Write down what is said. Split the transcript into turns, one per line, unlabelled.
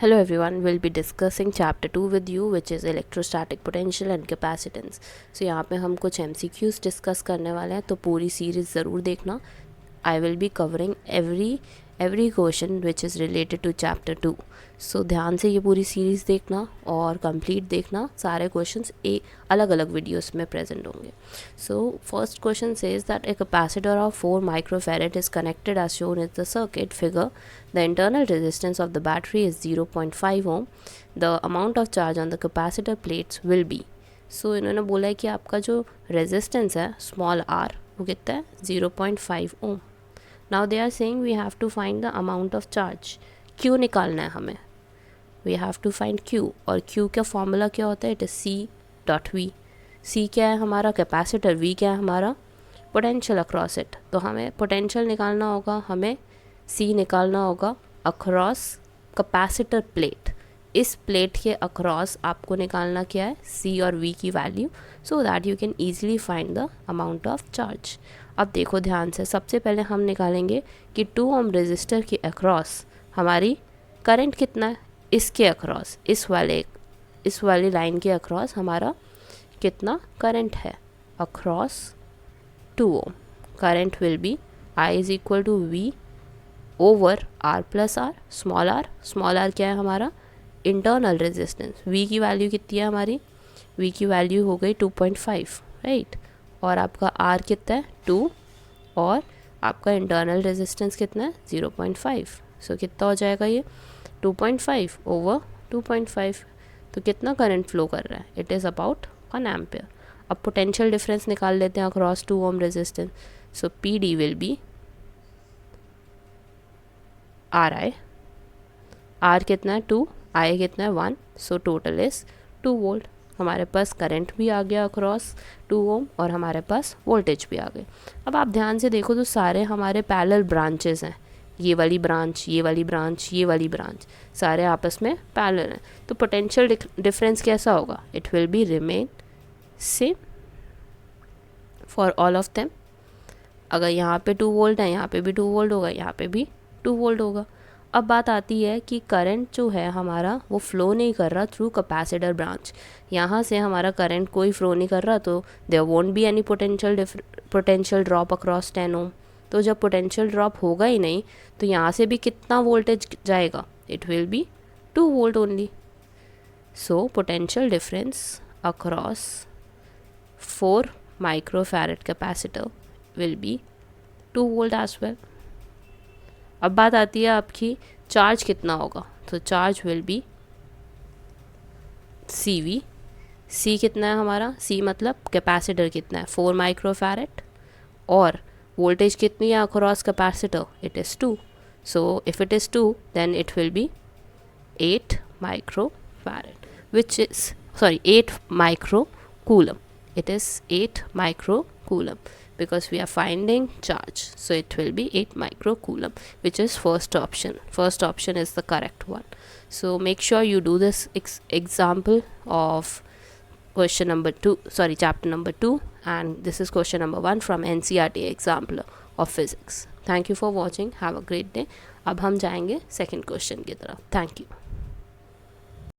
Hello everyone, we'll be discussing chapter 2 with you which is electrostatic potential and capacitance. So यहाँ पे हम कुछ MCQs discuss करने वाले हैं, तो पूरी सीरीज़ ज़रूर देखना. I will be covering every question which is related to chapter 2. So ध्यान से ये पूरी सीरीज़ देखना और कंप्लीट देखना. सारे क्वेश्चंस एक अलग अलग वीडियोस में प्रेजेंट होंगे. So first question says that a capacitor of 4 microfarad is connected as shown in the circuit figure. The internal resistance of the battery is 0.5 ohm. The amount of charge on the capacitor plates will be. So इन्होंने बोला है कि आपका जो resistance है small r वो कितना है 0.5 ohm. Now they are saying we have to find the amount of charge. Q निकालना है हमें. We have to find Q और Q का फॉर्मूला क्या होता है? It is C.V. C क्या है हमारा कैपेसिटर, V क्या है हमारा पोटेंशियल अक्रॉस इट. तो हमें पोटेंशियल निकालना होगा, हमें C निकालना होगा अक्रॉस कैपेसिटर प्लेट. इस प्लेट के अक्रॉस आपको निकालना क्या है? C और V की value, so that you can easily find the amount of charge. अब देखो ध्यान से, सबसे पहले हम निकालेंगे कि 2 ओम रेजिस्टर के अक्रॉस हमारी करंट कितना है. इसके अक्रॉस, इस वाली लाइन के अक्रॉस हमारा कितना करंट है. Across 2 ohm current will be I is equal to V over R plus R. Small R क्या है हमारा इंटरनल रेजिस्टेंस. V की वैल्यू कितनी है हमारी? V की वैल्यू हो गई 2.5 राइट. और आपका R कितना है 2 और आपका इंटरनल रेजिस्टेंस कितना है 0.5. सो कितना हो जाएगा ये 2.5 ओवर 2.5. तो कितना करंट फ्लो कर रहा है? It is about 1 ampere. अब पोटेंशियल डिफरेंस निकाल लेते हैं across 2 ohm resistance. So PD will be RI. R कितना है 2, I कितना है 1. So total is 2 volt. हमारे पास करंट भी आ गया अक्रॉस 2 ओम और हमारे पास वोल्टेज भी आ गए. अब आप ध्यान से देखो तो सारे हमारे पैरेलल ब्रांचेस हैं. ये वाली ब्रांच, ये वाली ब्रांच, ये वाली ब्रांच, सारे आपस में पैरेलल हैं. तो पोटेंशियल डिफरेंस कैसा होगा? It will be remain same for all of them. अगर यहाँ पे 2 वोल्ट है, यहाँ पे भी 2 वोल्ट होगा, यहाँ पे भी 2 वोल्ट होगा. अब बात आती है कि करंट जो है हमारा वो फ्लो नहीं कर रहा थ्रू कैपेसिटर ब्रांच. यहाँ से हमारा करंट कोई फ्लो नहीं कर रहा, तो there won't be any potential drop across 10 ohm. तो जब पोटेंशियल ड्रॉप होगा ही नहीं तो यहाँ से भी कितना वोल्टेज जाएगा? It will be 2 volt only. So potential difference across 4 microfarad capacitor will be 2 volt as well. अब बात आती है आपकी चार्ज कितना होगा. तो charge will be CV. C कितना है हमारा? C मतलब कैपेसिटर कितना है 4 माइक्रोफैरेड और वोल्टेज कितनी है across capacitor? It is 2. So if it is 2 then it will be 8 microfarad which is 8 micro coulomb. It is 8 microcoulomb because we are finding charge. So it will be 8 microcoulomb, which is first option. First option is the correct one. So make sure you do this example of question number 2, chapter number 2, and this is question number 1 from NCERT example of physics. Thank you for watching. Have a great day. अब हम जाएंगे second question की तरफ. Thank you.